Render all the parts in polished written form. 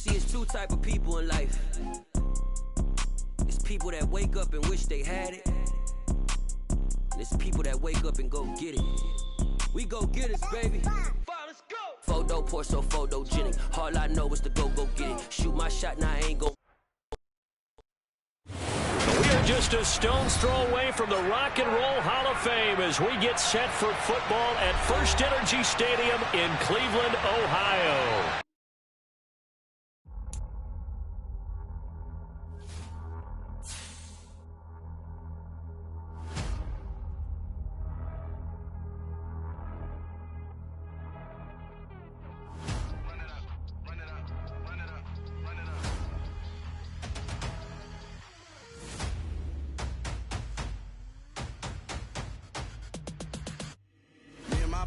See, it's two type of people in life. It's people that wake up and wish they had it. And it's people that wake up and go get it. We go get it, baby. Let's go. Photo poor, so photogenic. All I know is to go get it. Shoot my shot, now I ain't gon'. We are just a stone's throw away from the Rock and Roll Hall of Fame as we get set for football at First Energy Stadium in Cleveland, Ohio.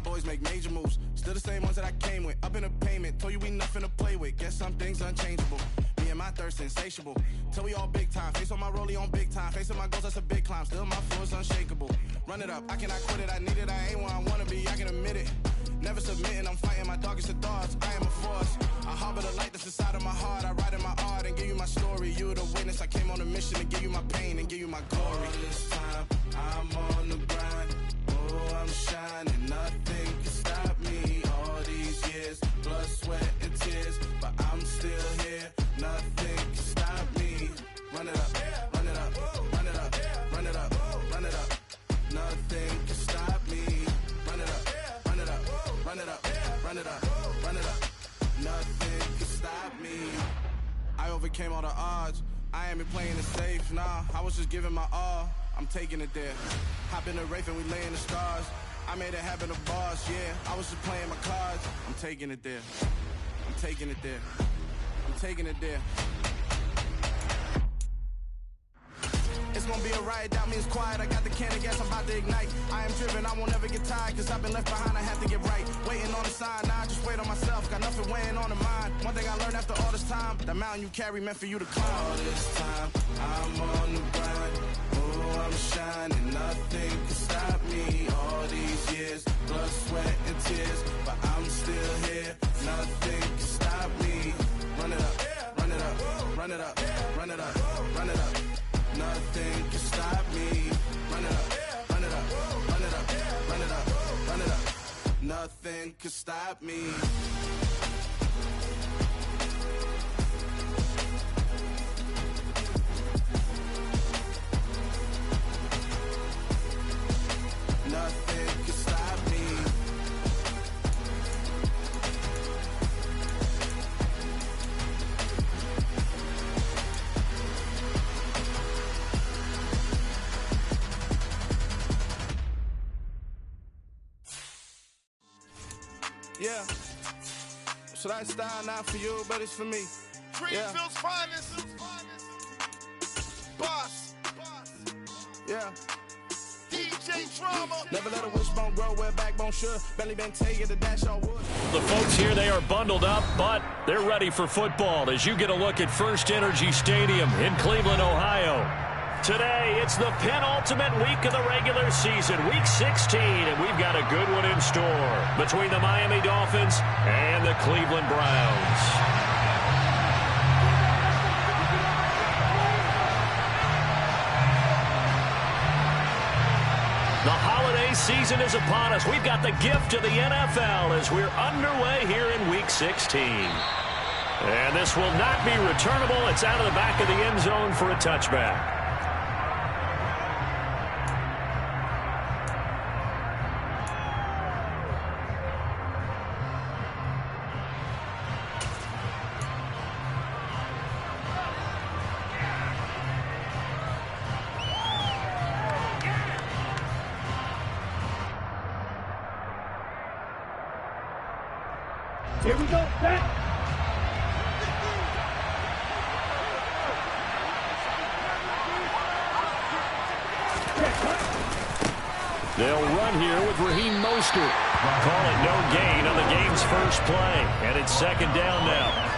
Boys make major moves, still the same ones that I came with. Up in a payment, told you we nothing to play with. Guess some things unchangeable. Me and my thirst insatiable. Till we all big time. Face on my rollie on big time. Facing my goals, that's a big climb. Still my floor is unshakable. Run it up, I cannot quit it. I need it, I ain't where I wanna be. I can admit it. Never submitting, I'm fighting my darkest of thoughts. I am a force. I harbor the light that's inside of my heart. I write in my art and give you my story. You the witness. I came on a mission to give you my pain and give you my glory. All this time, I'm on the grind. Oh, I'm shining. Nothing can stop me. All these years, blood, sweat, and tears, but I'm still here. Nothing can stop me. Run it up, run it up, run it up, run it up, run it up. Nothing can stop me. Run it up, run it up, run it up, run it up, run it up. Nothing can stop me. I overcame all the odds. I ain't been playing it safe, nah. I was just giving my all. I'm taking it there. Hop in the Wraith and we lay in the stars. I made it happen to bars, yeah. I was just playing my cards. I'm taking it there. I'm taking it there. I'm taking it there. It's gonna be a riot, doubt me it's quiet. I got the can of gas, I'm about to ignite. I am driven, I won't ever get tired, cause I've been left behind, I have to get right. Waiting on the sign, now I just wait on myself. Got nothing weighing on the mind. One thing I learned after all this time, the mountain you carry meant for you to climb. All this time, I'm on the grind. Oh, I'm shining, nothing can stop me. All these years, blood, sweat, and tears, but I'm still here. Nothing can stop me. Run it up, run it up, run it up, run it up, run it up. Nothing can stop me. Run it up, run it up, run it up, run it up, run it up. Nothing can stop me. Nothing can stop me. Yeah. Should I style not for you, but it's for me. Greenfield's finest. Boss. Yeah. DJ Drama. Never let a wishbone grow where backbone should. Belly been taking the dash on wood. The folks here, they are bundled up, but they're ready for football as you get a look at First Energy Stadium in Cleveland, Ohio. Today, it's the penultimate week of the regular season, Week 16, and we've got a good one in store between the Miami Dolphins and the Cleveland Browns. The holiday season is upon us. We've got the gift of the NFL as we're underway here in Week 16. And this will not be returnable. It's out of the back of the end zone for a touchback. Here we go, set. They'll run here with Raheem Mostert. Call it no gain on the game's first play. And it's second down now.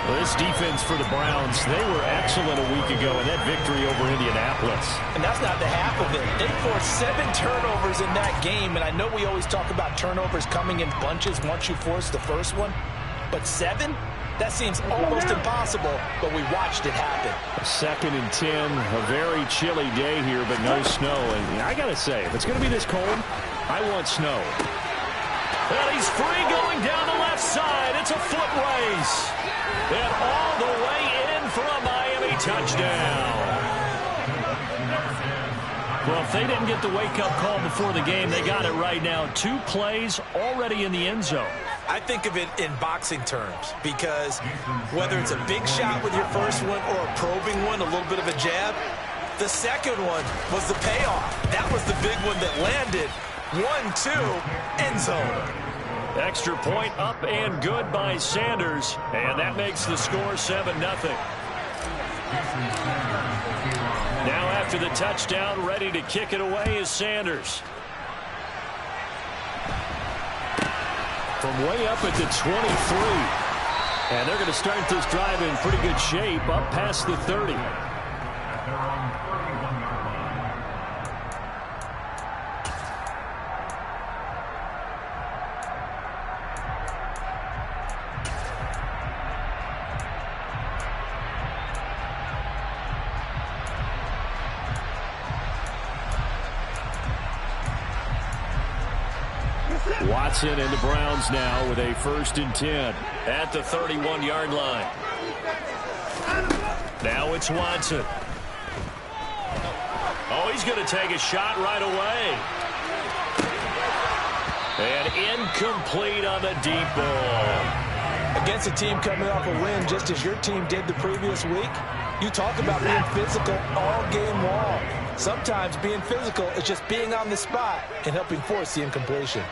Well, this defense for the Browns, they were excellent a week ago in that victory over Indianapolis. And that's not the half of it. They forced 7 turnovers in that game, and I know we always talk about turnovers coming in bunches once you force the first one, but 7? That seems almost impossible, but we watched it happen. 2nd and 10, a very chilly day here, but no snow. And I got to say, if it's going to be this cold, I want snow. And he's free going down the left side. It's a foot race. And all the way in for a Miami touchdown. Well, if they didn't get the wake-up call before the game, they got it right now. 2 plays already in the end zone. I think of it in boxing terms because whether it's a big shot with your first one or a probing one, a little bit of a jab, the second one was the payoff. That was the big one that landed. 1-2, end zone. Extra point up and good by Sanders, and that makes the score 7-0. Now after the touchdown, ready to kick it away is Sanders. From way up at the 23. And they're going to start this drive in pretty good shape up past the 30. Watson and the Browns now with a 1st and 10 at the 31-yard line. Now it's Watson. Oh, he's going to take a shot right away. And incomplete on the deep ball. Against a team coming off a win just as your team did the previous week, you talk about being physical all game long. Sometimes being physical is just being on the spot and helping force the incompletion.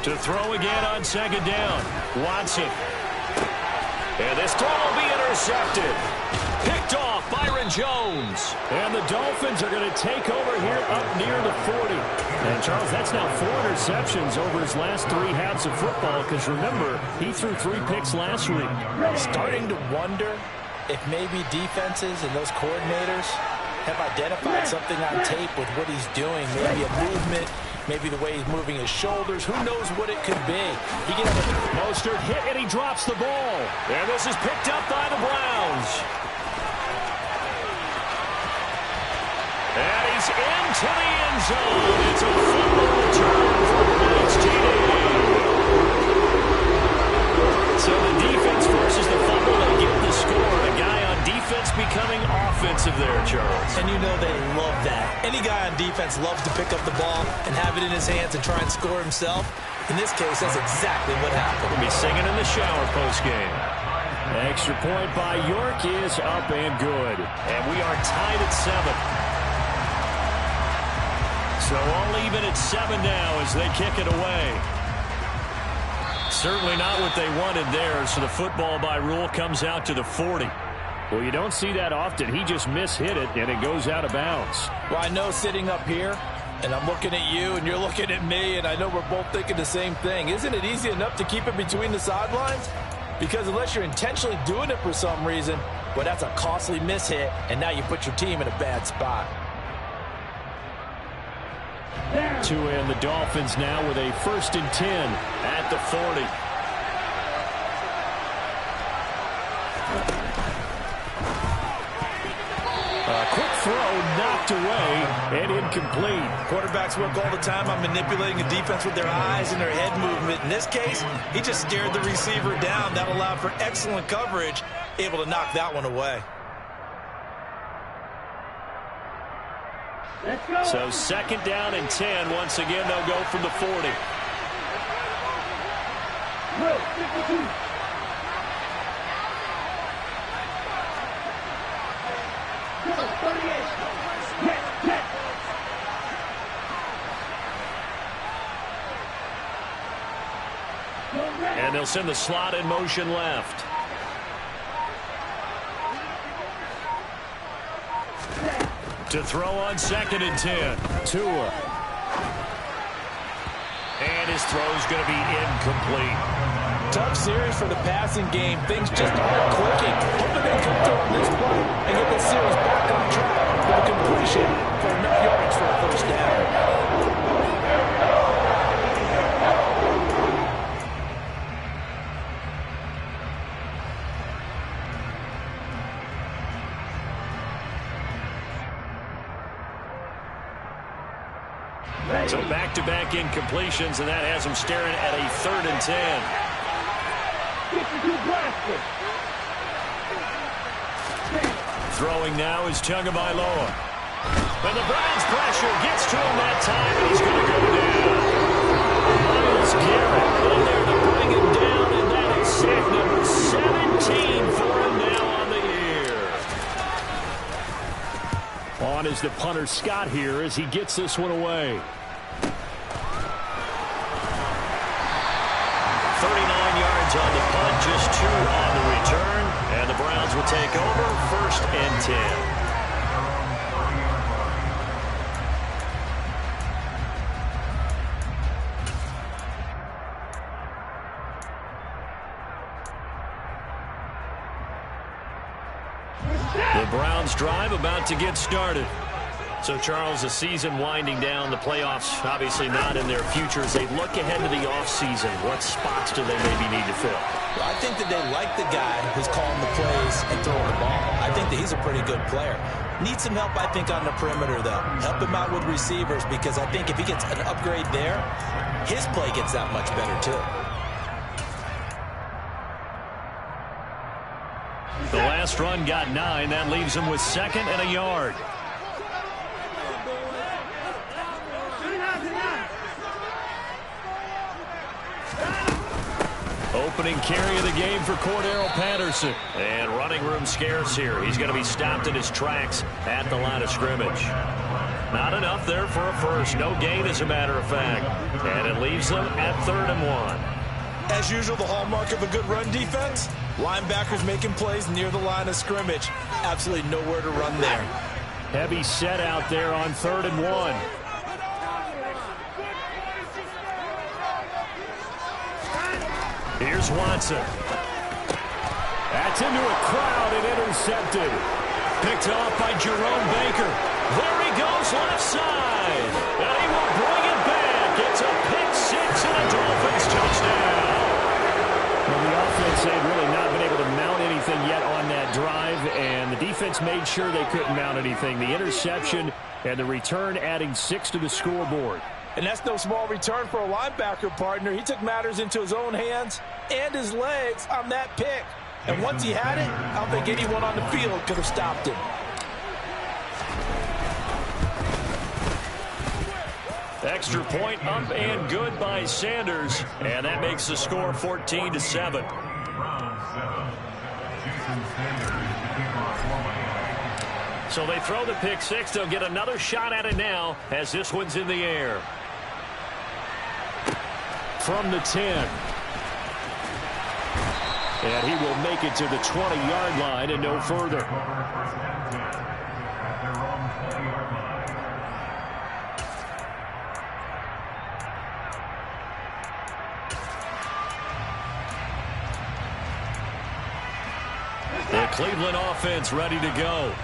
To throw again on 2nd down. Watson. And this throw will be intercepted. Picked off Byron Jones. And the Dolphins are going to take over here up near the 40. And, Charles, that's now 4 interceptions over his last 3 halves of football because, remember, he threw 3 picks last week. Starting to wonder if maybe defenses and those coordinators have identified something on tape with what he's doing. Maybe a movement, maybe the way he's moving his shoulders. Who knows what it could be? He can have a Mostert hit, and he drops the ball. And this is picked up by the Browns. And he's into the end zone. It's a fumble return for the Browns TD. So the defense forces the fumble and get the score. A guy on defense becoming offensive there, Charles. And you know they love that. Any guy on defense loves to pick up the ball and have it in his hands and try and score himself. In this case, that's exactly what happened. We'll be singing in the shower postgame. Extra point by York is up and good. And we are tied at 7. So all even at 7 now as they kick it away. Certainly not what they wanted there, so the football by rule comes out to the 40. Well, you don't see that often. He just mishit it, and it goes out of bounds. Well, I know sitting up here, and I'm looking at you, and you're looking at me, and I know we're both thinking the same thing. Isn't it easy enough to keep it between the sidelines? Because unless you're intentionally doing it for some reason, well, that's a costly mishit, and now you put your team in a bad spot. To end the Dolphins now with a 1st and 10 at the 40. A quick throw knocked away and incomplete. Quarterbacks work all the time on manipulating a defense with their eyes and their head movement. In this case, he just stared the receiver down. That allowed for excellent coverage, able to knock that one away. So 2nd down and 10. Once again, they'll go from the 40. And they'll send the slot in motion left. To throw on 2nd and 10. Tua. And his throw's going to be incomplete. Tough series for the passing game. Things just aren't clicking. Hoping they come through on this play and get the series back on track with a completion for enough yards for a first down. So back-to-back incompletions, and that has him staring at a 3rd and 10. Throwing now is Tagovailoa. And the Browns pressure gets to him that time, and he's going to go down. Myles Garrett in there to bring him down, and that is sack number 17 for him now on the year. On is the punter Scott here as he gets this one away. 39 yards on the punt, just 2 on the return, and the Browns will take over 1st and 10. The Browns drive about to get started. So, Charles, the season winding down, the playoffs obviously not in their future. As they look ahead to the offseason, what spots do they maybe need to fill? Well, I think that they like the guy who's calling the plays and throwing the ball. I think that he's a pretty good player. Needs some help, I think, on the perimeter, though. Help him out with receivers, because I think if he gets an upgrade there, his play gets that much better, too. The last run got 9. That leaves him with 2nd and a yard. Opening carry of the game for Cordero Patterson. And running room scarce here. He's going to be stopped in his tracks at the line of scrimmage. Not enough there for a first. No gain, as a matter of fact. And it leaves them at 3rd and 1. As usual, the hallmark of a good run defense, linebackers making plays near the line of scrimmage. Absolutely nowhere to run there. Heavy set out there on 3rd and 1. Here's Watson. That's into a crowd and intercepted. Picked off by Jerome Baker. There he goes, left side. And he will bring it back. It's a pick 6 and a Dolphins touchdown. Well, the offense had really not been able to mount anything yet on that drive, and the defense made sure they couldn't mount anything. The interception and the return adding 6 to the scoreboard. And that's no small return for a linebacker partner. He took matters into his own hands and his legs on that pick. And once he had it, I don't think anyone on the field could have stopped him. Extra point up and good by Sanders. And that makes the score 14-7. So they throw the pick 6. They'll get another shot at it now as this one's in the air. From the 10. And he will make it to the 20-yard line and no further. The Cleveland offense ready to go.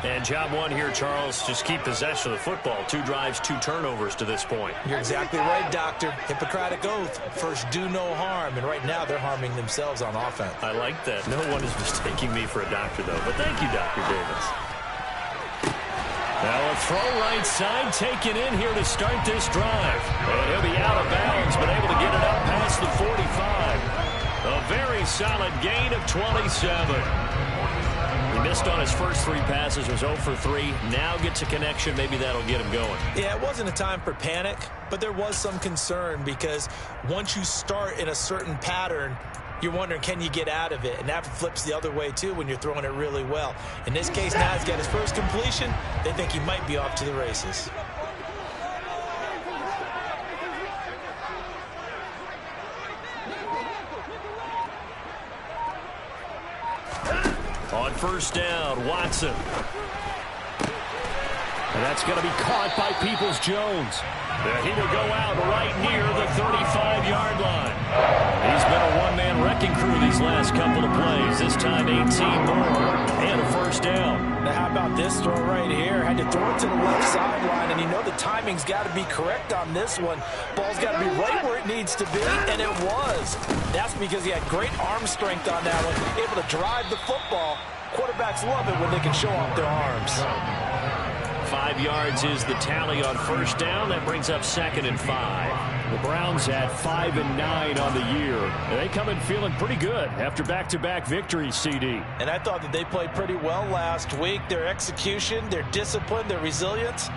And job one here, Charles, just keep possession of the football. 2 drives, 2 turnovers to this point. You're exactly right, Doctor. Hippocratic oath. First, do no harm. And right now, they're harming themselves on offense. I like that. No one is mistaking me for a doctor, though. But thank you, Dr. Davis. Now a throw right side taken in here to start this drive. And he'll be out of bounds, but able to get it up past the 45. A very solid gain of 27. He missed on his first 3 passes, was 0 for 3. Now gets a connection. Maybe that'll get him going. Yeah, it wasn't a time for panic, but there was some concern because once you start in a certain pattern, you're wondering, can you get out of it? And that flips the other way, too, when you're throwing it really well. In this case, now he's got his first completion. They think he might be off to the races. On first down, Watson. And that's going to be caught by Peoples-Jones. And he will go out right near the 35-yard line. He's been a one-man his last couple of plays. This time 18 more and a first down. Now, how about this throw right here? Had to throw it to the left sideline, and you know the timing's got to be correct on this one. Ball's got to be right where it needs to be, and it was. That's because he had great arm strength on that one, able to drive the football. Quarterbacks love it when they can show off their arms. 5 yards is the tally on first down. That brings up 2nd and 5. The Browns at 5 and 9 on the year. They come in feeling pretty good after back-to-back victories, CD. And I thought that they played pretty well last week. Their execution, their discipline, their resilience,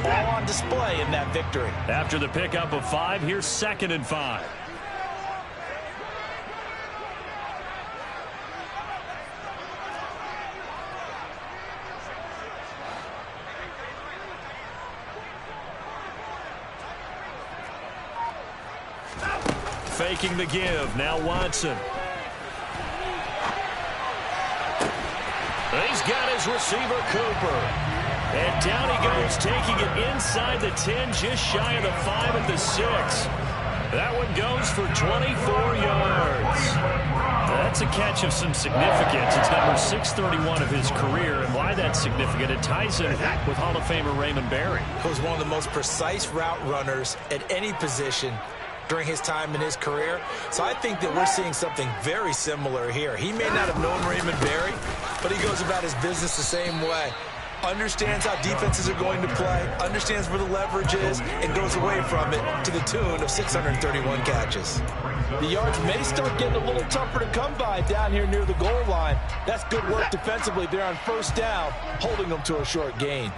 all on display in that victory. After the pickup of 5, here's 2nd and 5. Faking the give. Now Watson. He's got his receiver, Cooper. And down he goes, taking it inside the 10, just shy of the 5 at the 6. That one goes for 24 yards. That's a catch of some significance. It's number 631 of his career. And why that's significant, it ties him with Hall of Famer Raymond Berry. He was one of the most precise route runners at any position during his time in his career. So I think that we're seeing something very similar here. He may not have known Raymond Berry, but he goes about his business the same way. Understands how defenses are going to play, understands where the leverage is, and goes away from it to the tune of 631 catches. The yards may start getting a little tougher to come by down here near the goal line. That's good work defensively there on first down, holding them to a short gain.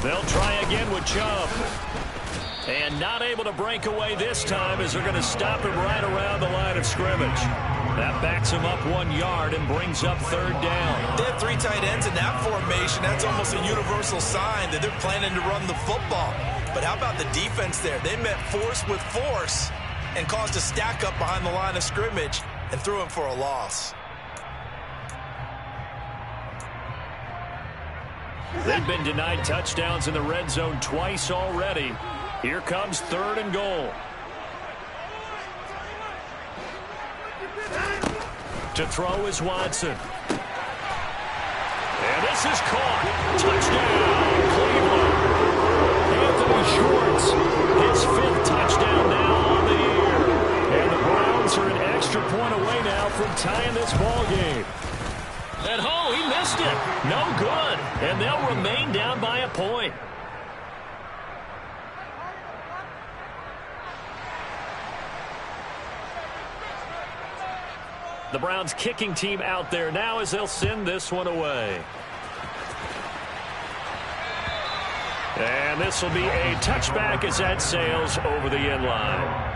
They'll try again with Chubb. And not able to break away this time as they're going to stop him right around the line of scrimmage. That backs him up 1 yard and brings up 3rd down. They have 3 tight ends in that formation. That's almost a universal sign that they're planning to run the football. But how about the defense there? They met force with force and caused a stack up behind the line of scrimmage and threw him for a loss. They've been denied touchdowns in the red zone twice already. Here comes 3rd and goal. To throw is Watson. And this is caught. Touchdown, Cleveland. Anthony Schwartz, his 5th touchdown now on the year. And the Browns are an extra point away now from tying this ball game. And he missed it. No good. And they'll remain down by a point. The Browns kicking team out there now as they'll send this one away. And this will be a touchback as that sails over the end line.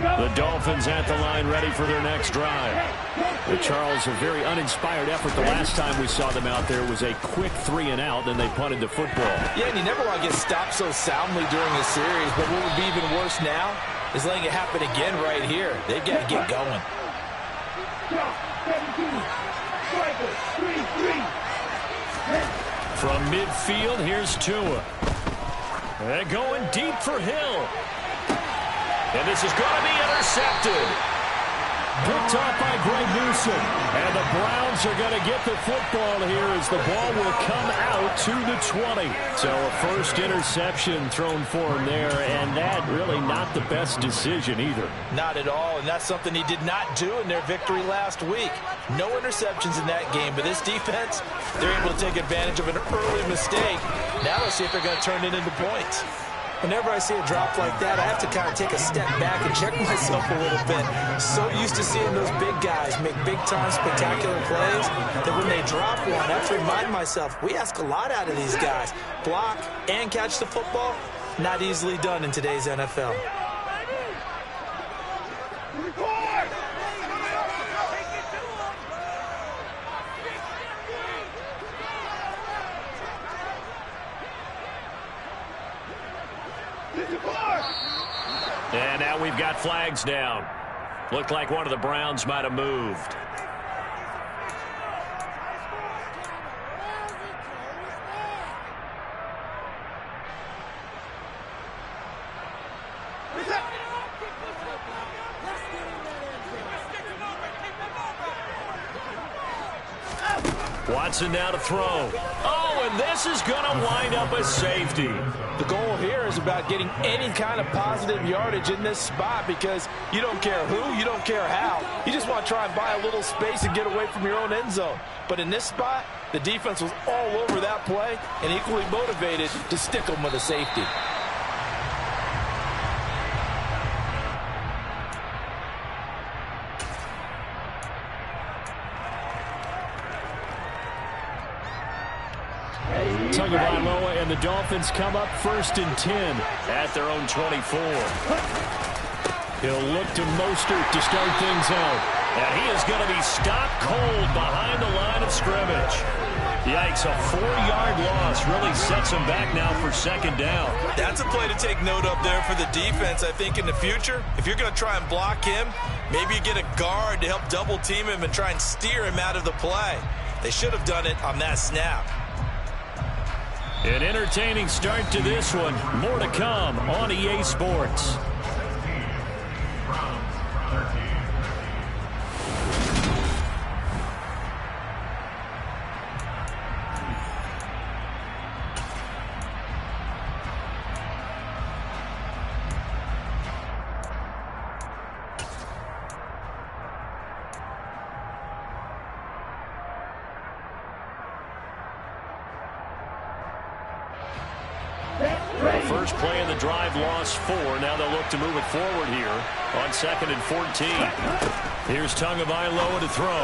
The Dolphins at the line ready for their next drive. Charles, a very uninspired effort the last time we saw them out there was a quick 3-and-out, then they punted the football. Yeah, and you never want to get stopped so soundly during a series, but what would be even worse now is letting it happen again right here. They've got to get going. From midfield, here's Tua. And going deep for Hill. And this is going to be intercepted. Picked off by Greg Newsome. And the Browns are going to get the football here as the ball will come out to the 20. So a first interception thrown for him there, and that really not the best decision either. Not at all, and that's something he did not do in their victory last week. No interceptions in that game, but this defense, they're able to take advantage of an early mistake. Now let's see if they're going to turn it into points. Whenever I see a drop like that, I have to kind of take a step back and check myself a little bit. So used to seeing those big guys make big-time spectacular plays that when they drop one, I have to remind myself, we ask a lot out of these guys. Block and catch the football, Not easily done in today's NFL. And now we've got flags down. Looked like one of the Browns might have moved. Watson now to throw. Oh, and this is going to wind up a safety. The goal here is about getting any kind of positive yardage in this spot because you don't care who, you don't care how. You just want to try and buy a little space and get away from your own end zone. But in this spot, the defense was all over that play and equally motivated to stick them with a safety. Tagovailoa and the Dolphins come up 1st and 10 at their own 24. He'll look to Mostert to start things out. And he is going to be stopped cold behind the line of scrimmage. Yikes, a 4-yard loss really sets him back now for 2nd down. That's a play to take note of there for the defense. I think in the future, if you're going to try and block him, maybe you get a guard to help double team him and try and steer him out of the play. They should have done it on that snap. An entertaining start to this one. More to come on EA Sports. First play of the drive, lost 4. Now they'll look to move it forward here on 2nd and 14. Here's Tagovailoa to throw.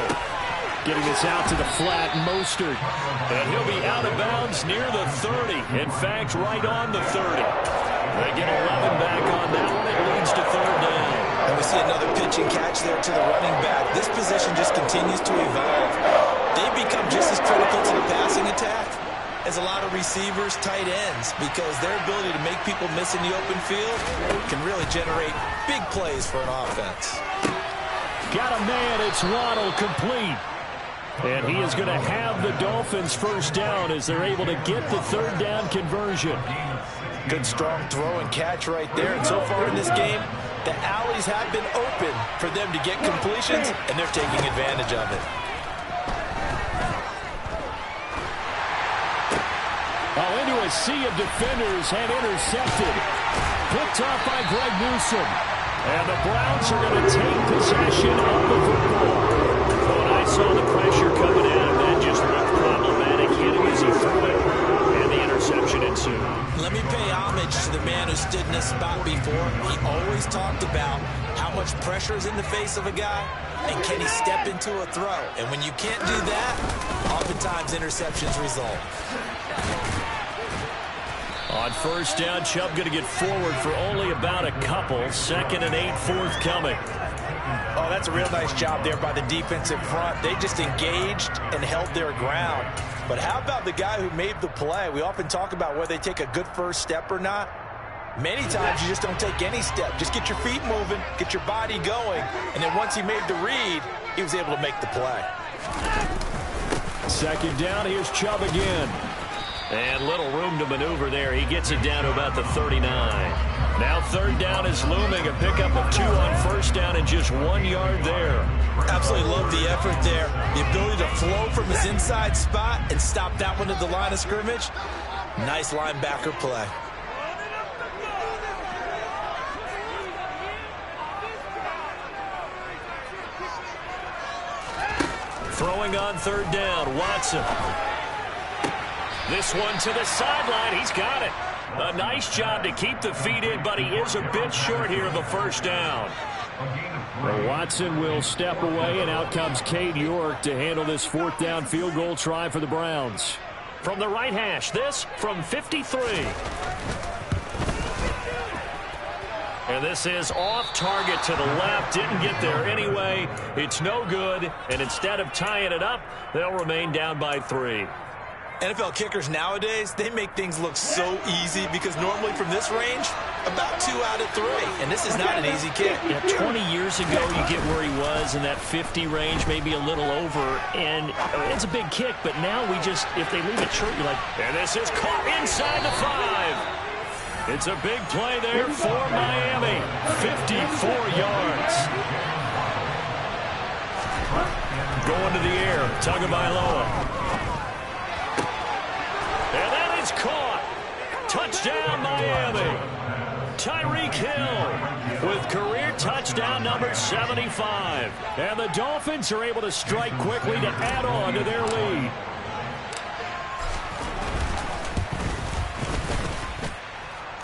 Getting this out to the flat, Mostert. And he'll be out of bounds near the 30. In fact, right on the 30. They get 11 back on that one. It leads to 3rd down. And we see another pitch and catch there to the running back. This position just continues to evolve. They become just as critical to the passing attack as a lot of receivers, tight ends, because their ability to make people miss in the open field can really generate big plays for an offense. Got a man, it's Waddle, complete. And he is going to have the Dolphins 1st down as they're able to get the 3rd down conversion. Good strong throw and catch right there. And so far in this game, the alleys have been open for them to get completions, and they're taking advantage of it. Into a sea of defenders and intercepted. Picked off by Greg Newsome. And the Browns are going to take possession of the football. When I saw the pressure coming at him, that just looked problematic, hitting as he threw it, and the interception ensued. Let me pay homage to the man who stood in this spot before. He always talked about how much pressure is in the face of a guy, and can he step into a throw. And when you can't do that, oftentimes interceptions result. On 1st down, Chubb going to get forward for only about a couple. 2nd and 8 forthcoming. Oh, that's a real nice job there by the defensive front. They just engaged and held their ground. But how about the guy who made the play? We often talk about whether they take a good first step or not. Many times you just don't take any step. Just get your feet moving, get your body going, and then once he made the read, he was able to make the play. 2nd down, here's Chubb again. And little room to maneuver there. He gets it down to about the 39. Now 3rd down is looming. A pickup of 2 on 1st down and just 1 yard there. Absolutely love the effort there. The ability to flow from his inside spot and stop that one at the line of scrimmage. Nice linebacker play. Throwing on 3rd down, Watson. This one to the sideline. He's got it. A nice job to keep the feet in, but he is a bit short here of a 1st down. Well, Watson will step away, and out comes Cade York to handle this 4th down field goal try for the Browns. From the right hash, this from 53. And this is off target to the left. Didn't get there anyway. It's no good. And instead of tying it up, they'll remain down by 3. NFL kickers nowadays, they make things look so easy because normally from this range, about 2 out of 3. And this is not an easy kick. Yeah, 20 years ago, you get where he was in that 50 range, maybe a little over. And it's a big kick, but now we just, if they leave it short, you're like, and this is caught inside the 5. It's a big play there for Miami. 54 yards. Going to the air, Tagovailoa. And that is caught. Touchdown, Miami. Tyreek Hill with career touchdown number 75. And the Dolphins are able to strike quickly to add on to their lead.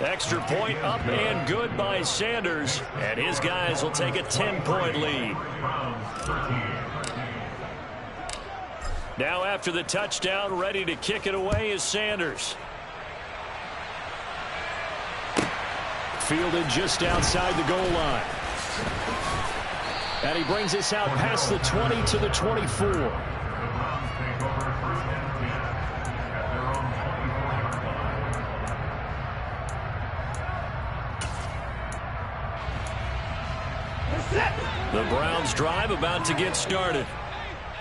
Extra point up and good by Sanders. And his guys will take a 10-point lead. Now after the touchdown, ready to kick it away is Sanders. Fielded just outside the goal line. And he brings us out past the 20 to the 24. The Browns drive about to get started.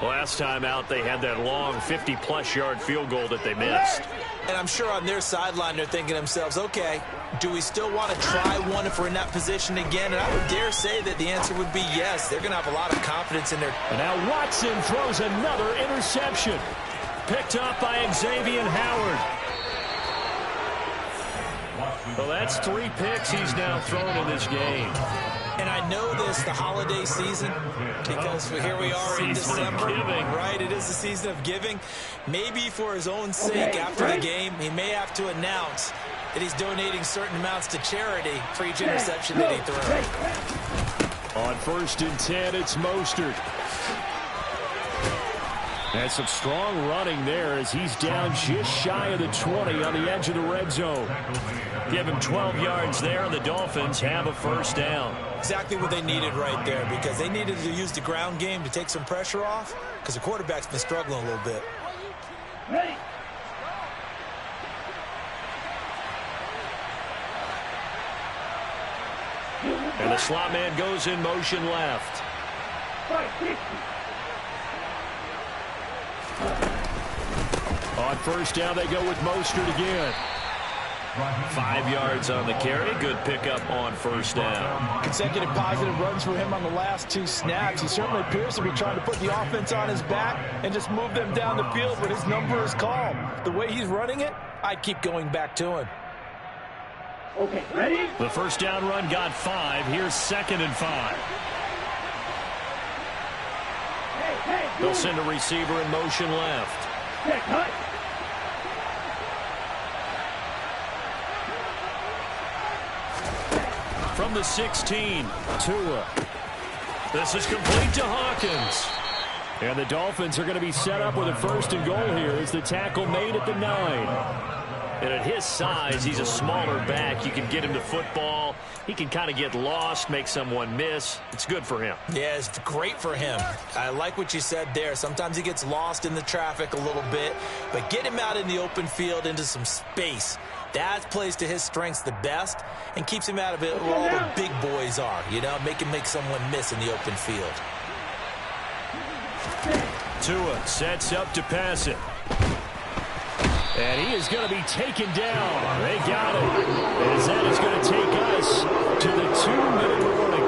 Last time out, they had that long 50-plus yard field goal that they missed. And I'm sure on their sideline, they're thinking to themselves, okay, do we still want to try one if we're in that position again? And I would dare say that the answer would be yes. They're going to have a lot of confidence in their... And now Watson throws another interception. Picked up by Xavier Howard. Well, that's 3 picks he's now thrown in this game. And I know this, the holiday season, because here we are in December, right? It is the season of giving. Maybe for his own sake after the game, he may have to announce that he's donating certain amounts to charity for each interception that he throws. On 1st and 10, it's Mostert. And some strong running there as he's down just shy of the 20 on the edge of the red zone. Give him 12 yards there, and the Dolphins have a first down. Exactly what they needed right there, because they needed to use the ground game to take some pressure off, because the quarterback's been struggling a little bit. Ready. And the slot man goes in motion left. On first down, they go with Mostert again. 5 yards on the carry. Good pickup on first down. Consecutive positive runs for him on the last 2 snaps. He certainly appears to be trying to put the offense on his back and just move them down the field when his number is called. The way he's running it, I'd keep going back to him. Okay, ready? The first down run got 5. Here's 2nd and 5. They'll send a receiver in motion left. Cut. From the 16, Tua. This is complete to Hawkins. And the Dolphins are going to be set up with a 1st and goal here as the tackle made at the 9. And at his size, he's a smaller back. You can get him to football. He can kind of get lost, make someone miss. It's good for him. Yeah, it's great for him. I like what you said there. Sometimes he gets lost in the traffic a little bit, but get him out in the open field into some space. That plays to his strengths the best and keeps him out of it where all the big boys are, you know, make someone miss in the open field. Tua sets up to pass it. And he is going to be taken down. They got it. As that is going to take us to the 2-minute warning.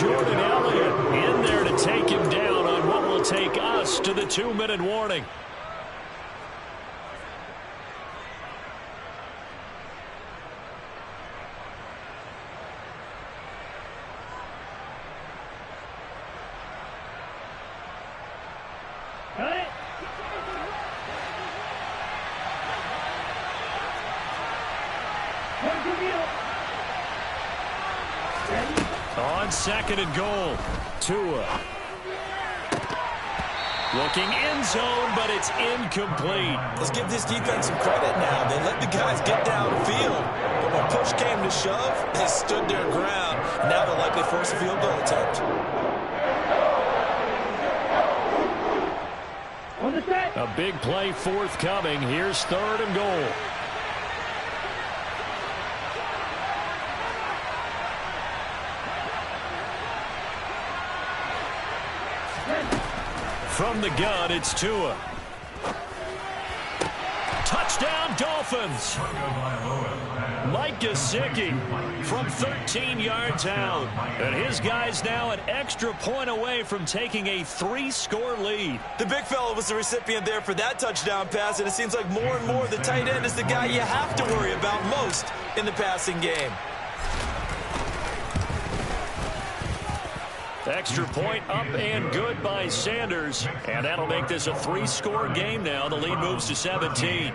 Jordan Elliott in there to take him down on what will take us to the 2-minute warning. On 2nd and goal, Tua. Looking end zone, but it's incomplete. Let's give this defense some credit now. They let the guys get downfield, but when push came a shove, they stood their ground. Now they'll likely force a field goal attempt. On the set. A big play forthcoming. Here's 3rd and goal. From the gun, it's Tua. Touchdown, Dolphins. Mike Gesicki from 13 yards out. And his guy's now an extra point away from taking a 3-score lead. The big fella was the recipient there for that touchdown pass, and it seems like more and more the tight end is the guy you have to worry about most in the passing game. Extra point up and good by Sanders. And that'll make this a 3-score game now. The lead moves to 17.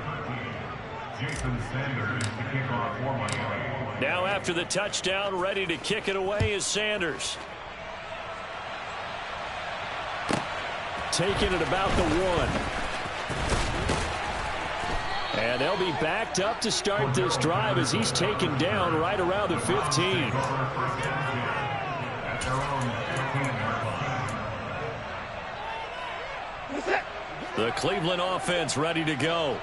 Now after the touchdown, ready to kick it away is Sanders. Taking it about the 1. And they'll be backed up to start this drive as he's taken down right around the 15. The Cleveland offense ready to go.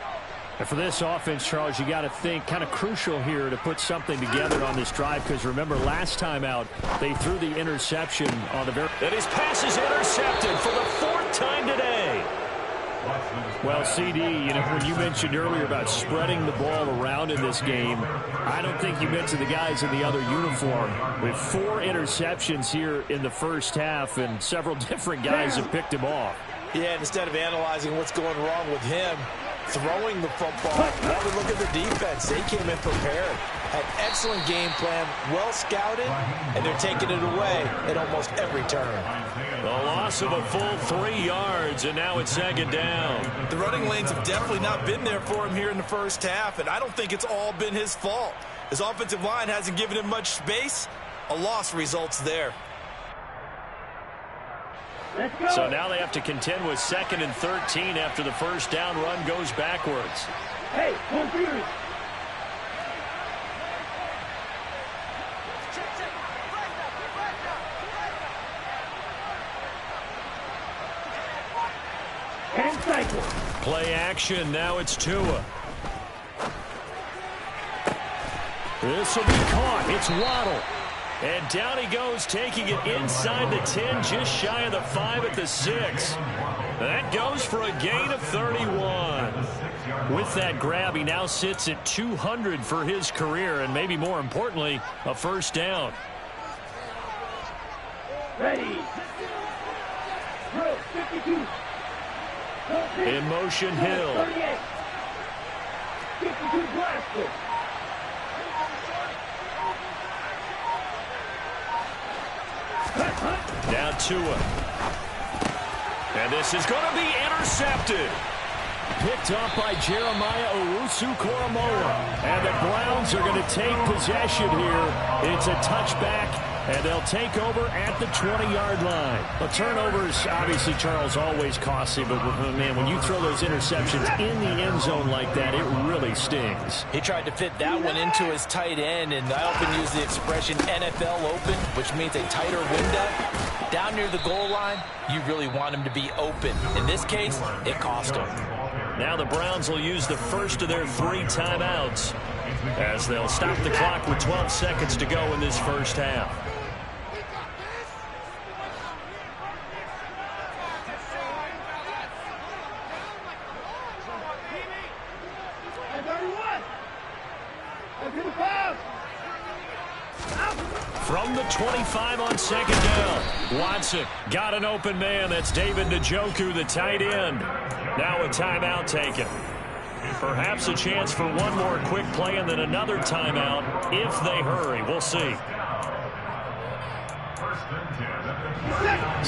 And for this offense, Charles, you got to think kind of crucial here to put something together on this drive, because remember last time out they threw the interception on the very. And his pass is intercepted for the 4th time today. Well, CD, you know, when you mentioned earlier about spreading the ball around in this game, I don't think you mentioned the guys in the other uniform. With 4 interceptions here in the first half, and several different guys have picked him off. Yeah, instead of analyzing what's going wrong with him throwing the football, now we look at the defense. They came in prepared, had excellent game plan, well scouted, and they're taking it away at almost every turn. The loss of a full 3 yards, and now it's 2nd down. The running lanes have definitely not been there for him here in the first half, and I don't think it's all been his fault. His offensive line hasn't given him much space. A loss results there. Let's go. So now they have to contend with 2nd and 13 after the first down run goes backwards. Hey, home field. And cycle. Play action. Now it's Tua. This will be caught. It's Waddle. And down he goes, taking it inside the 10, just shy of the 5 at the 6. That goes for a gain of 31. With that grab, he now sits at 200 for his career, and maybe more importantly, a first down. Ready. Drill 52. In motion, Hill. 38. 52 blaster. Now Tua. And this is going to be intercepted. Picked up by Jeremiah Owusu-Koramoah. And the Browns are going to take possession here. It's a touchback, and they'll take over at the 20-yard line. The turnovers, obviously, Charles, always costly, but, man, when you throw those interceptions in the end zone like that, it really stings. He tried to fit that one into his tight end, and I often use the expression NFL open, which means a tighter window. Down near the goal line, you really want him to be open. In this case, it cost him. Now the Browns will use the first of their 3 timeouts as they'll stop the clock with 12 seconds to go in this first half. From the 25 on 2nd down, Watson got an open man. That's David Njoku, the tight end. Now a timeout taken. Perhaps a chance for one more quick play and then another timeout if they hurry. We'll see.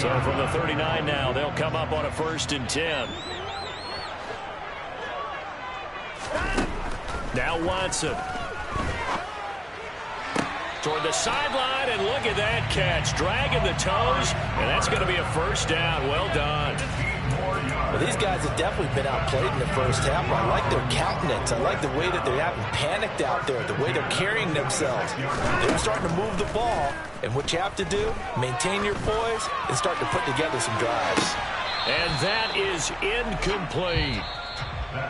So from the 39 now, they'll come up on a 1st and 10. Now Watson. Toward the sideline, and look at that catch. Dragging the toes, and that's going to be a first down. Well done. Well, these guys have definitely been outplayed in the first half. I like their countenance. I like the way that they haven't panicked out there, the way they're carrying themselves. They're starting to move the ball, and what you have to do, maintain your poise and start to put together some drives. And that is incomplete.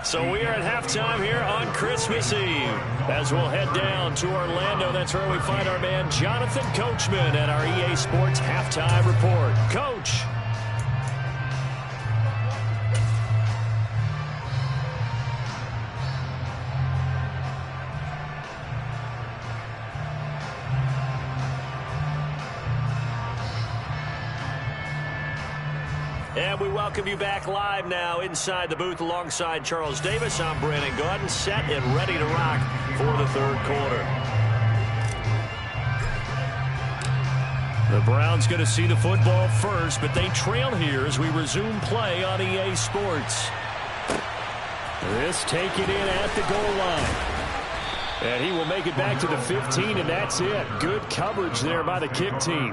So we are at halftime here on Christmas Eve. As we'll head down to Orlando, that's where we find our man Jonathan Coachman at our EA Sports Halftime Report. Coach. And we welcome you back live now inside the booth alongside Charles Davis. I'm Brandon Gaudin, set and ready to rock for the third quarter. The Browns going to see the football first, but they trail here as we resume play on EA Sports. This taken in at the goal line. And he will make it back to the 15, and that's it. Good coverage there by the kick team.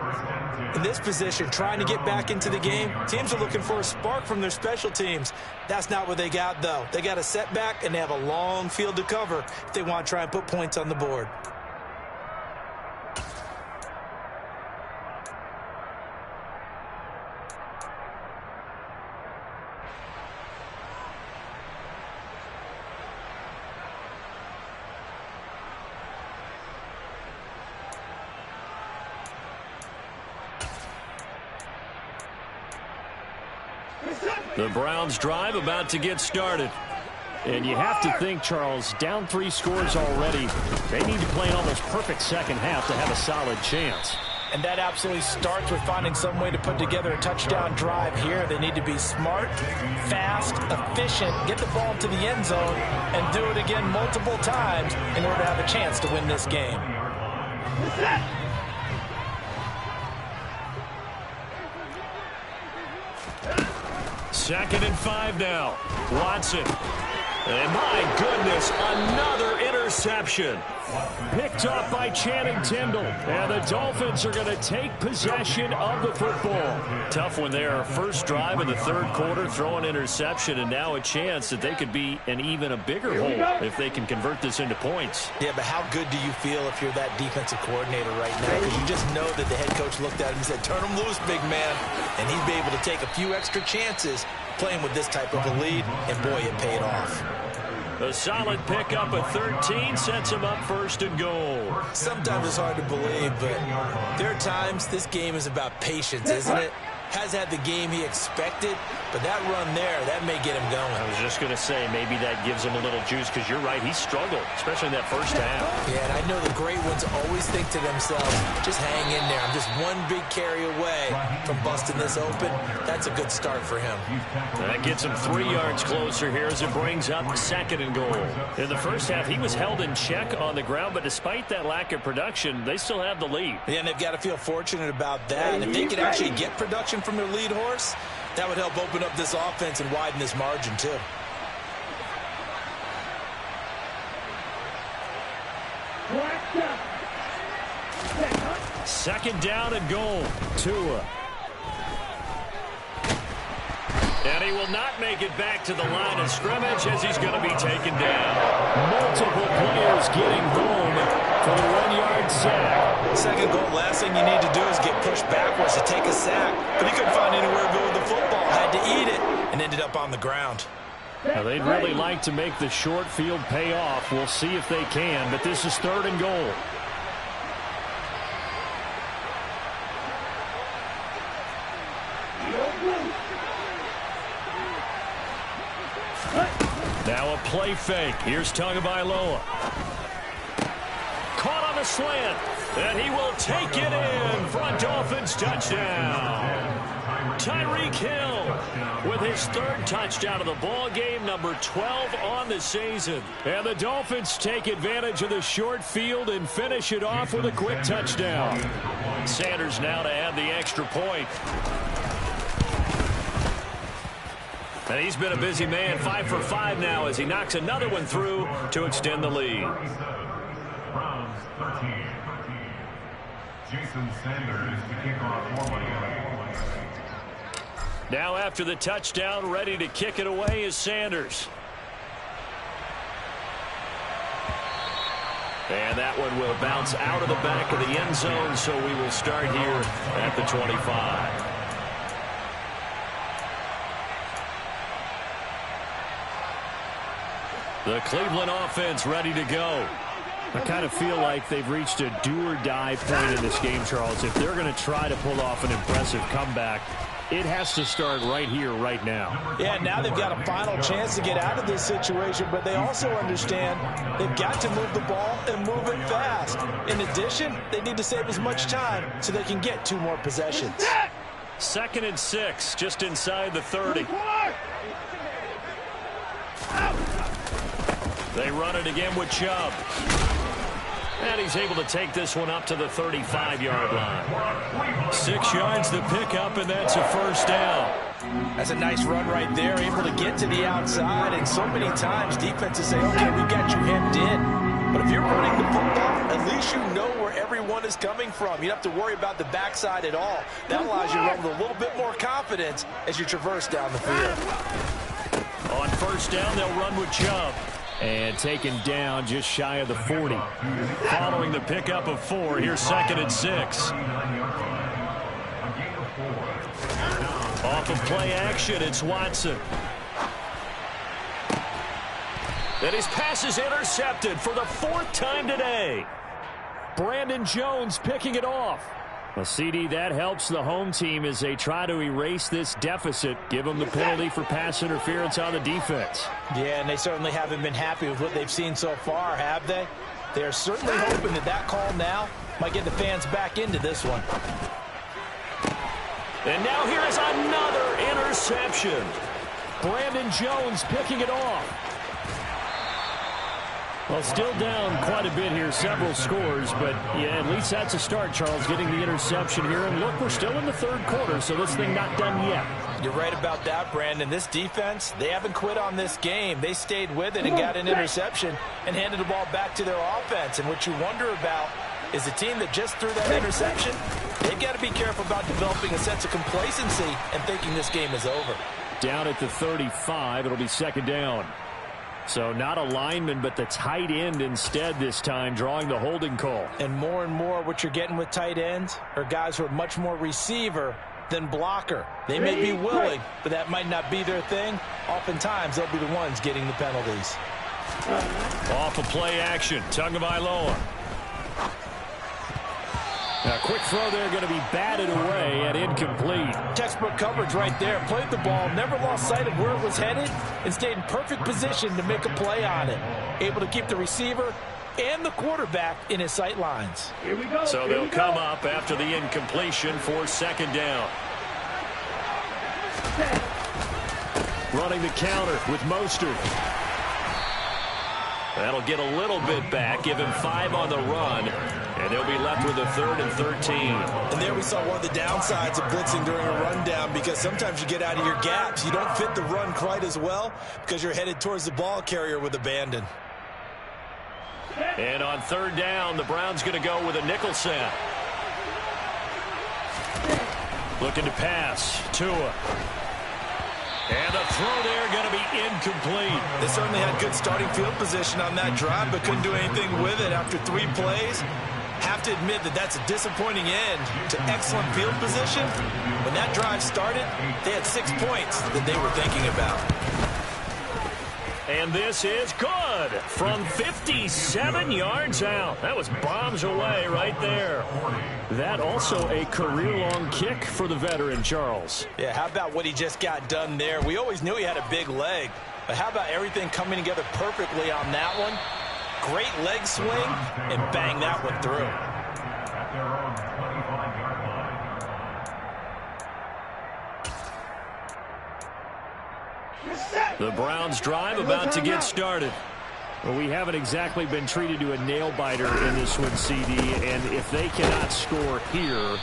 In this position, trying to get back into the game, teams are looking for a spark from their special teams. That's not what they got, though. They got a setback, and they have a long field to cover if they want to try and put points on the board. The Browns drive about to get started. And you have to think, Charles, down 3 scores already. They need to play an almost perfect second half to have a solid chance. And that absolutely starts with finding some way to put together a touchdown drive here. They need to be smart, fast, efficient, get the ball to the end zone, and do it again multiple times in order to have a chance to win this game. Second and 5 now. Watson. And my goodness, another interception. Picked up by Channing Tindall. And the Dolphins are going to take possession of the football. Tough one there. First drive in the third quarter, throw an interception, and now a chance that they could be in even a bigger hole if they can convert this into points. Yeah, but how good do you feel if you're that defensive coordinator right now? Because you just know that the head coach looked at him and said, turn him loose, big man. And he'd be able to take a few extra chances playing with this type of a lead, and boy, it paid off. A solid pickup of 13 sets him up first and goal. Sometimes it's hard to believe, but there are times this game is about patience, isn't it? Has had the game he expected, but that run there, that may get him going. I was just going to say, maybe that gives him a little juice, because you're right, he struggled, especially in that first half. Yeah, and I know the great ones always think to themselves, just hang in there. I'm just one big carry away from busting this open. That's a good start for him. That gets him 3 yards closer here as it brings up second and goal. In the first half, he was held in check on the ground, but despite that lack of production, they still have the lead. Yeah, and they've got to feel fortunate about that. And if they can actually get production from their lead horse, that would help open up this offense and widen this margin too. Second down and goal. Tua. And he will not make it back to the line of scrimmage as he's going to be taken down. Multiple players getting home for the 1-yard sack. Second goal, last thing you need to do is get pushed backwards to take a sack. But he couldn't find anywhere to go with the football. Had to eat it and ended up on the ground. Now, they'd really like to make the short field pay off. We'll see if they can, but this is third and goal. Now a play fake. Here's Tagovailoa. Caught on the slant. And he will take it in. Front Dolphins touchdown. Tyreek Hill with his third touchdown of the ball game, number 12 on the season. And the Dolphins take advantage of the short field and finish it off with a quick touchdown. Sanders now to add the extra point. And he's been a busy man, 5 for 5 now as he knocks another one through to extend the lead. Browns 13. Jason Sanders to kick off for Now after the touchdown, ready to kick it away is Sanders. And that one will bounce out of the back of the end zone, so we will start here at the 25. The Cleveland offense ready to go. I kind of feel like they've reached a do-or-die point in this game, Charles. If they're going to try to pull off an impressive comeback, it has to start right here, right now. Yeah, now they've got a final chance to get out of this situation, but they also understand they've got to move the ball and move it fast. In addition, they need to save as much time so they can get 2 more possessions. 2nd and 6, just inside the 30. They run it again with Chubb. And he's able to take this one up to the 35-yard line. 6 yards to pick up, and that's a first down. That's a nice run right there, able to get to the outside. And so many times defenses say, okay, we've got you hemmed in. But if you're running the football, at least you know where everyone is coming from. You don't have to worry about the backside at all. That allows you to run with a little bit more confidence as you traverse down the field. On first down, they'll run with Chubb. And taken down just shy of the 40. Following the pickup of 4, here's 2nd and 6. Off of play action, it's Watson. And his pass is intercepted for the 4th time today. Brandon Jones picking it off. Well, CD, that helps the home team as they try to erase this deficit, give them the penalty for pass interference on the defense. Yeah, and they certainly haven't been happy with what they've seen so far, have they? They are certainly hoping that that call now might get the fans back into this one. And now here is another interception. Brandon Jones picking it off. Well, still down quite a bit here, several scores, but yeah, at least that's a start, Charles, getting the interception here. And look, we're still in the 3rd quarter, so this thing not done yet. You're right about that, Brandon. This defense, they haven't quit on this game. They stayed with it and got an interception and handed the ball back to their offense. And what you wonder about is the team that just threw that interception, they've got to be careful about developing a sense of complacency and thinking this game is over. Down at the 35, it'll be 2nd down. So not a lineman, but the tight end instead this time, drawing the holding call. And more what you're getting with tight ends are guys who are much more receiver than blocker. They may be willing, but that might not be their thing. Oftentimes, they'll be the ones getting the penalties. Off of play action, Tagovailoa. A quick throw there, going to be batted away and incomplete. Textbook coverage right there. Played the ball, never lost sight of where it was headed, and stayed in perfect position to make a play on it. Able to keep the receiver and the quarterback in his sight lines. Here we go. So they'll come up after the incompletion for 2nd down. Running the counter with Mostert. That'll get a little bit back, give him 5 on the run, and they'll be left with a 3rd and 13. And there we saw one of the downsides of blitzing during a rundown, because sometimes you get out of your gaps. You don't fit the run quite as well because you're headed towards the ball carrier with abandon. And on 3rd down, the Browns going to go with a nickel set. Looking to pass. Tua. And the throw there going to be incomplete. They certainly had good starting field position on that drive, but couldn't do anything with it after 3 plays. Have to admit that that's a disappointing end to excellent field position. When that drive started, they had 6 points that they were thinking about. And this is good from 57 yards out. That was bombs away right there. That also a career-long kick for the veteran, Charles. Yeah, how about what he just got done there? We always knew he had a big leg, but how about everything coming together perfectly on that one? Great leg swing, and bang that one through. The Browns drive about to get started. Well, we haven't exactly been treated to a nail-biter in this one, CD, and if they cannot score here,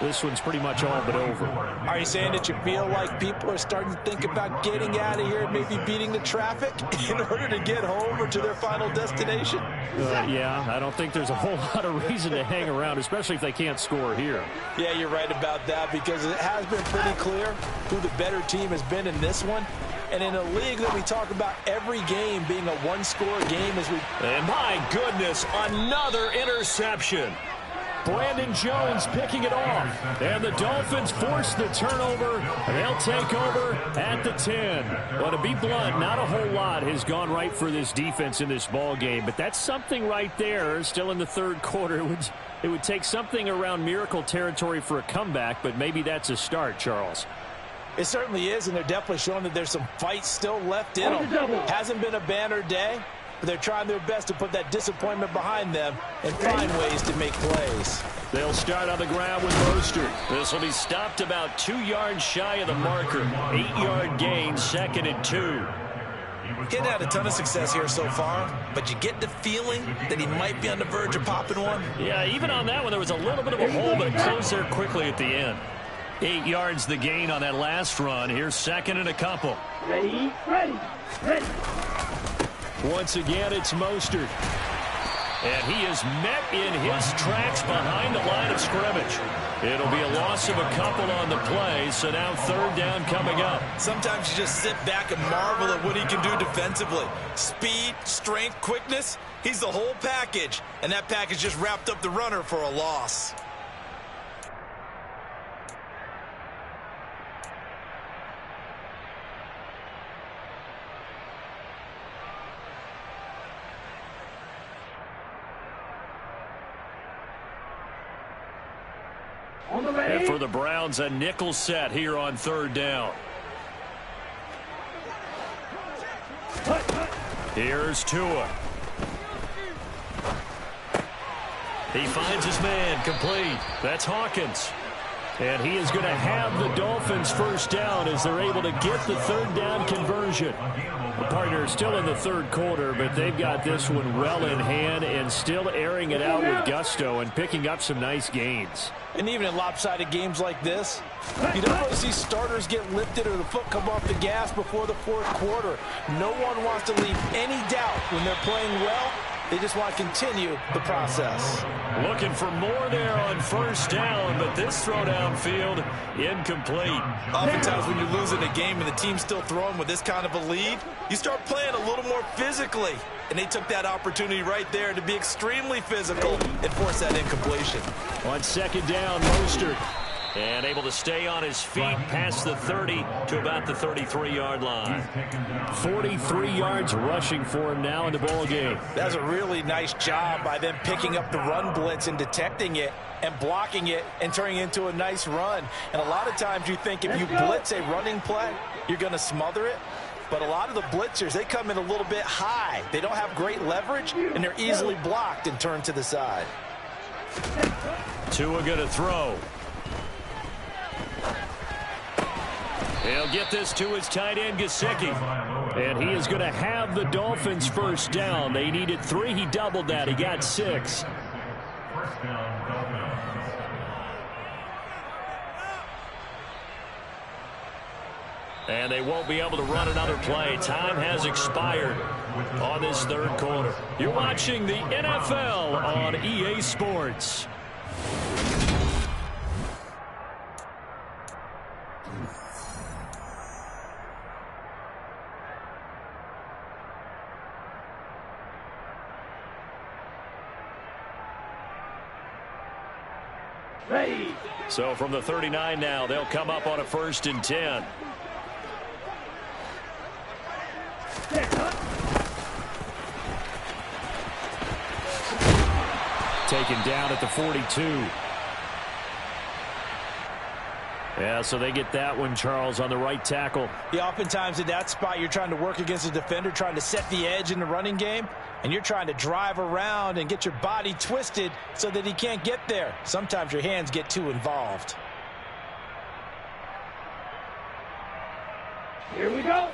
this one's pretty much all but over. Are you saying that you feel like people are starting to think about getting out of here and maybe beating the traffic in order to get home or to their final destination? Yeah, I don't think there's a whole lot of reason to hang around, especially if they can't score here. Yeah, you're right about that, because it has been pretty clear who the better team has been in this one. And in a league that we talk about every game being a one-score game as we... And my goodness, another interception. Brandon Jones picking it off. And the Dolphins force the turnover. They'll take over at the 10. Well, to be blunt, not a whole lot has gone right for this defense in this ball game. But that's something right there. Still in the third quarter. It would take something around miracle territory for a comeback, but maybe that's a start, Charles. It certainly is, and they're definitely showing that there's some fight still left in them. Hasn't been a banner day, but they're trying their best to put that disappointment behind them and find ways to make plays. They'll start on the ground with Mostert. This will be stopped about 2 yards shy of the marker. 8-yard gain, 2nd and 2. Getting had a ton of success here so far, but you get the feeling that he might be on the verge of popping one. Yeah, even on that one, there was a little bit of a hole, but it closed there quickly at the end. 8 yards the gain on that last run. Here's 2nd and a couple. Ready, ready, ready. Once again, it's Mostert. And he is met in his tracks behind the line of scrimmage. It'll be a loss of a couple on the play, so now 3rd down coming up. Sometimes you just sit back and marvel at what he can do defensively. Speed, strength, quickness, he's the whole package. And that package just wrapped up the runner for a loss. And for the Browns, a nickel set here on 3rd down. Here's Tua. He finds his man, complete. That's Hawkins. And he is going to have the Dolphins 1st down as they're able to get the 3rd down conversion. The partner is still in the 3rd quarter, but they've got this one well in hand and still airing it out with gusto and picking up some nice gains. And even in lopsided games like this, you don't really see starters get lifted or the foot come off the gas before the 4th quarter. No one wants to leave any doubt when they're playing well. They just want to continue the process. Looking for more there on 1st down, but this throw downfield incomplete. Oftentimes when you're losing a game and the team's still throwing with this kind of a lead, you start playing a little more physically. And they took that opportunity right there to be extremely physical and force that incompletion. On 2nd down, Mostert. And able to stay on his feet past the 30 to about the 33-yard line. 43 yards rushing for him now in the ball game. That's a really nice job by them picking up the run blitz and detecting it and blocking it and turning it into a nice run. And a lot of times you think if you blitz a running play, you're going to smother it. But a lot of the blitzers, they come in a little bit high. They don't have great leverage, and they're easily blocked and turned to the side. Tua going to throw. He'll get this to his tight end, Gesicki. And he is going to have the Dolphins 1st down. They needed 3. He doubled that. He got 6. 1st down, Dolphins. And they won't be able to run another play. Time has expired on this 3rd quarter. You're watching the NFL on EA Sports. Ready. So from the 39 now, they'll come up on a 1st and 10. Taken down at the 42. Yeah, so they get that one, Charles, on the right tackle. Yeah, oftentimes in that spot, you're trying to work against a defender, trying to set the edge in the running game, and you're trying to drive around and get your body twisted so that he can't get there. Sometimes your hands get too involved. Here we go.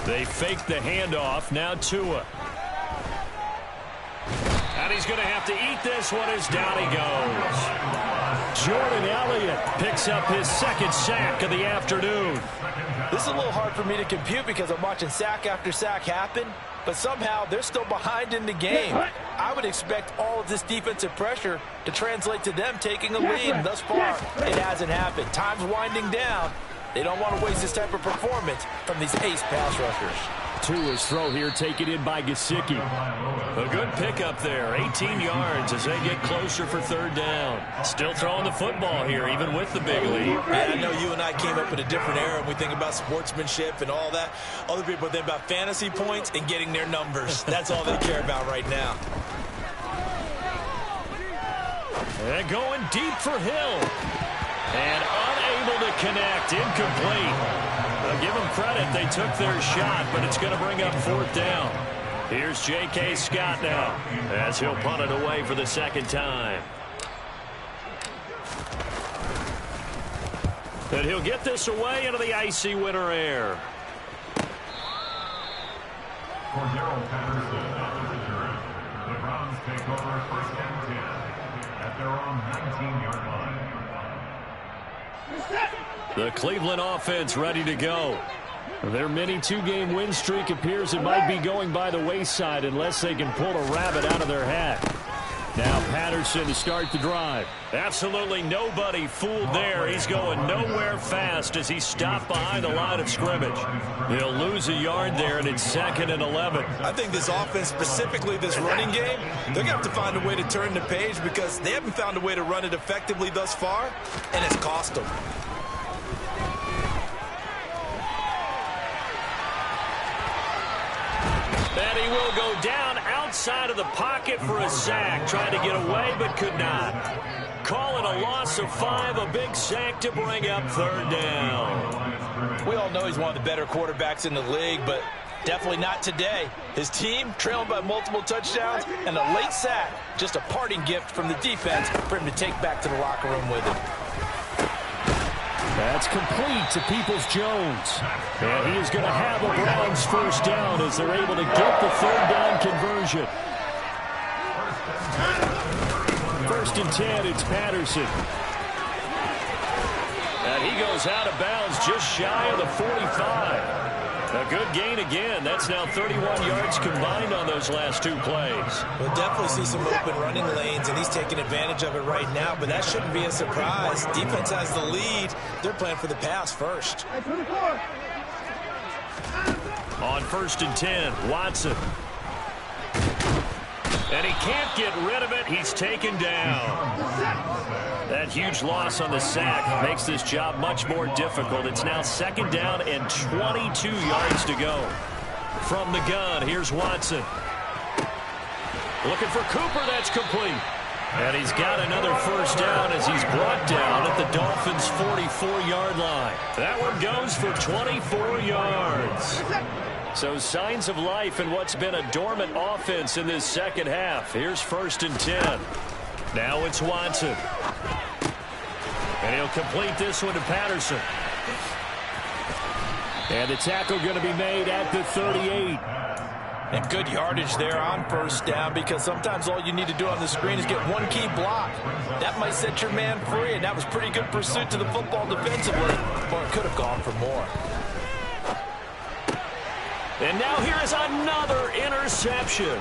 They fake the handoff. Now Tua. And he's going to have to eat this one as down he goes. Jordan Elliott picks up his second sack of the afternoon. This is a little hard for me to compute because I'm watching sack after sack happen, but somehow they're still behind in the game. I would expect all of this defensive pressure to translate to them taking a lead. And thus far, it hasn't happened. Time's winding down. They don't want to waste this type of performance from these ace pass rushers. Tua's throw here taken in by Gesicki. A good pickup there. 18 yards as they get closer for third down. Still throwing the football here, even with the big lead. Yeah, I know you and I came up in a different era and we think about sportsmanship and all that. Other people think about fantasy points and getting their numbers. That's all they care about right now. And going deep for Hill. And unable to connect. Incomplete. Give them credit. They took their shot, but it's going to bring up fourth down. Here's J.K. Scott now as he'll punt it away for the second time. And he'll get this away into the icy winter air. Cordero Patterson on the return. The Browns take over first and 10 at their own 19-yard line. The Cleveland offense ready to go. Their mini two-game win streak appears it might be going by the wayside unless they can pull a rabbit out of their hat. Now Patterson to start the drive. Absolutely nobody fooled there. He's going nowhere fast as he stopped behind the line of scrimmage. He'll lose a yard there, and it's 2nd and 11. I think this offense, specifically this running game, they're going to have to find a way to turn the page because they haven't found a way to run it effectively thus far, and it's cost them. And he will go down outside of the pocket for a sack. Trying to get away, but could not. Call it a loss of 5, a big sack to bring up third down. We all know he's one of the better quarterbacks in the league, but definitely not today. His team trailing by multiple touchdowns, and a late sack, just a parting gift from the defense for him to take back to the locker room with him. That's complete to Peoples-Jones. And he is going to have a Browns first down as they're able to get the third down conversion. 1st and 10, it's Patterson. And he goes out of bounds just shy of the 45. A good gain again. That's now 31 yards combined on those last 2 plays. We'll definitely see some open running lanes, and he's taking advantage of it right now, but that shouldn't be a surprise. Defense has the lead. They're playing for the pass first. On 1st and 10, Watson. And he can't get rid of it. He's taken down. That huge loss on the sack makes this job much more difficult. It's now 2nd down and 22 yards to go. From the gun, here's Watson. Looking for Cooper, that's complete. And he's got another first down as he's brought down at the Dolphins' 44-yard line. That one goes for 24 yards. So signs of life in what's been a dormant offense in this second half. Here's 1st and 10. Now it's Watson. And he'll complete this one to Patterson. And the tackle going to be made at the 38. And good yardage there on first down because sometimes all you need to do on the screen is get one key block. That might set your man free, and that was pretty good pursuit to the football defensively, or it could have gone for more. And now here is another interception.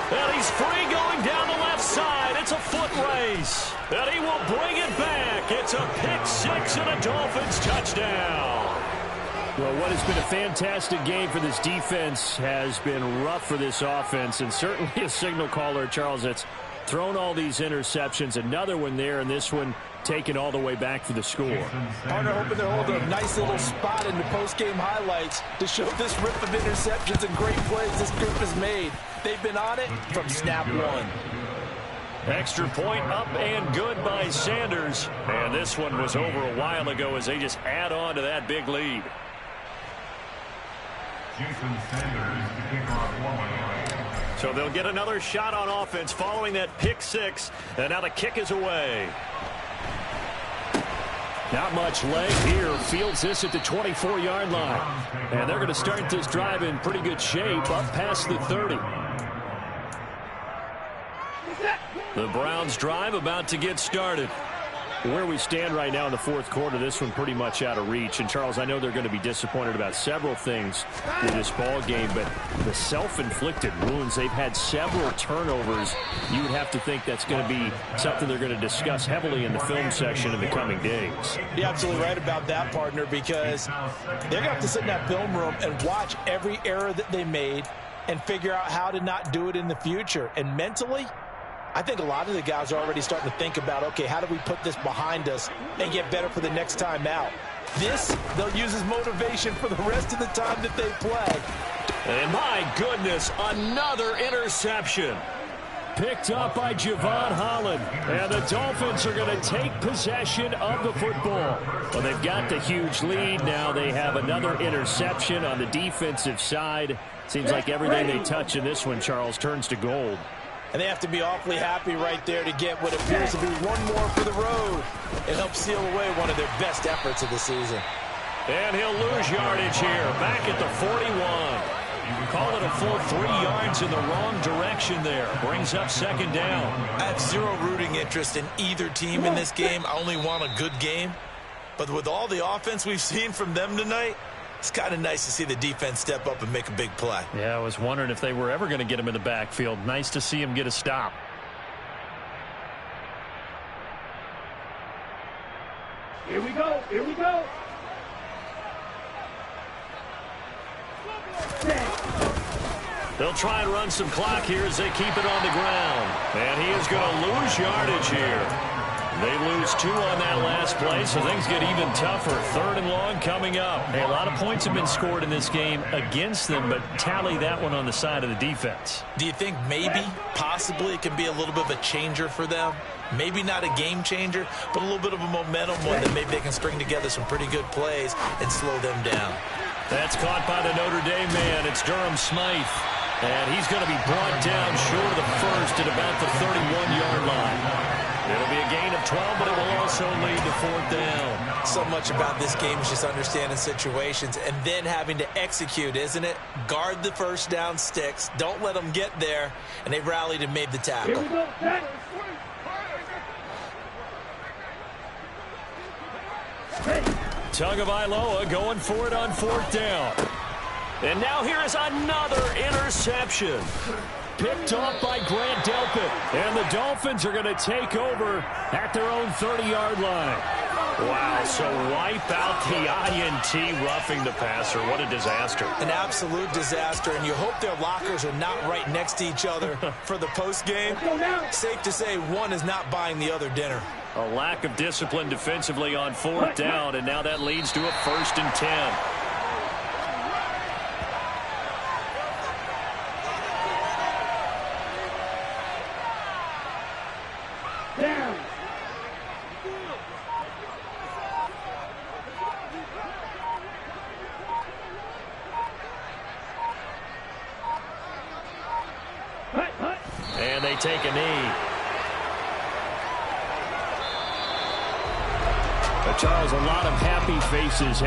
And he's free going down the left side. It's a foot race. And he will bring it back. It's a pick-6 and a Dolphins touchdown. Well, what has been a fantastic game for this defense has been rough for this offense, and certainly a signal caller, Charles, that's thrown all these interceptions. Another one there, and this one taken all the way back for the score. Partner hoping they're holding a nice little spot in the post-game highlights to show this rip of interceptions and great plays this group has made. They've been on it from snap one. Extra point up and good by Sanders. And this one was over a while ago as they just add on to that big lead. Jason Sanders to kick off one. So they'll get another shot on offense following that pick-6. And now the kick is away. Not much leg here. Fields this at the 24-yard line. And they're going to start this drive in pretty good shape up past the 30. The Browns drive about to get started. Where we stand right now in the fourth quarter, this one pretty much out of reach. And, Charles, I know they're going to be disappointed about several things with this ball game, but the self-inflicted wounds, they've had several turnovers. You would have to think that's going to be something they're going to discuss heavily in the film section in the coming days. You're absolutely right about that, partner, because they're going to have to sit in that film room and watch every error that they made and figure out how to not do it in the future. And mentally, I think a lot of the guys are already starting to think about, okay, how do we put this behind us and get better for the next time out? This, they'll use as motivation for the rest of the time that they play. And my goodness, another interception. Picked up by Javon Holland. And the Dolphins are going to take possession of the football. Well, they've got the huge lead. Now they have another interception on the defensive side. Seems like everything they touch in this one, Charles, turns to gold. And they have to be awfully happy right there to get what appears to be one more for the road and help seal away one of their best efforts of the season. And he'll lose yardage here, back at the 41. You can call it a full 3 yards in the wrong direction there. Brings up second down. I have zero rooting interest in either team in this game. I only want a good game. But with all the offense we've seen from them tonight, it's kind of nice to see the defense step up and make a big play. Yeah, I was wondering if they were ever going to get him in the backfield. Nice to see him get a stop. Here we go. Here we go. They'll try and run some clock here as they keep it on the ground. And he is going to lose yardage here. They lose 2 on that last play, so things get even tougher. 3rd and long coming up. Hey, a lot of points have been scored in this game against them, but tally that one on the side of the defense. Do you think maybe, possibly, it can be a little bit of a changer for them? Maybe not a game changer, but a little bit of a momentum one that maybe they can string together some pretty good plays and slow them down. That's caught by the Notre Dame man. It's Durham Smythe. And he's going to be brought down short of the first at about the 31-yard line. It'll be a gain of 12, but it will also lead to 4th down. So much about this game is just understanding situations and then having to execute, isn't it? Guard the first down sticks. Don't let them get there. And they rallied and made the tackle. Here we go. Tagovailoa going for it on 4th down. And now here is another interception. Picked off by Grant Delpit. And the Dolphins are going to take over at their own 30-yard line. Wow, so wipe out the INT roughing the passer. What a disaster. An absolute disaster, and you hope their lockers are not right next to each other for the postgame. Safe to say one is not buying the other dinner. A lack of discipline defensively on 4th down, and now that leads to a 1st and 10. And they take a knee. Charles, a lot of happy faces.